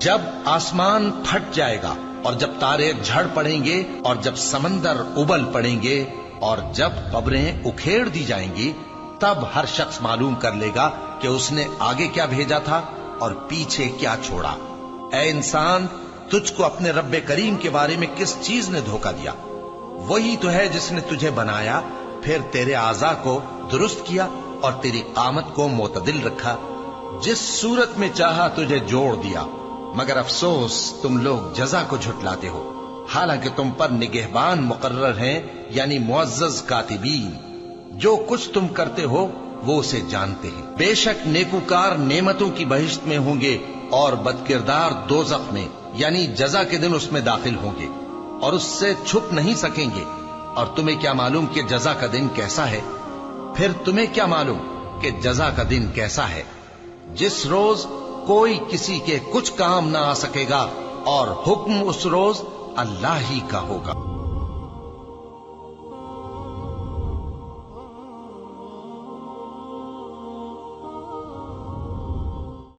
جب آسمان پھٹ جائے گا اور جب تارے جھڑ پڑیں گے اور جب سمندر ابل پڑیں گے اور جب قبریں اکھیڑ دی جائیں گی، تب ہر شخص معلوم کر لے گا کہ اس نے آگے کیا بھیجا تھا اور پیچھے کیا چھوڑا۔ اے انسان، تجھ کو اپنے رب کریم کے بارے میں کس چیز نے دھوکہ دیا؟ وہی تو ہے جس نے تجھے بنایا، پھر تیرے اعضاء کو درست کیا اور تیری قامت کو معتدل رکھا، جس صورت میں چاہا تجھے جوڑ دیا۔ مگر افسوس تم لوگ جزا کو جھٹلاتے ہو، حالانکہ تم پر نگہبان مقرر ہیں، یعنی معزز کاتبین۔ جو کچھ تم کرتے ہو وہ اسے جانتے ہیں۔ بے شک نیکوکار نعمتوں کی بہشت میں ہوں گے اور بدکردار دوزخ میں، یعنی جزا کے دن اس میں داخل ہوں گے اور اس سے چھپ نہیں سکیں گے۔ اور تمہیں کیا معلوم کہ جزا کا دن کیسا ہے؟ پھر تمہیں کیا معلوم کہ جزا کا دن کیسا ہے؟ جس روز کوئی کسی کے کچھ کام نہ آ سکے گا اور حکم اس روز اللہ ہی کا ہوگا۔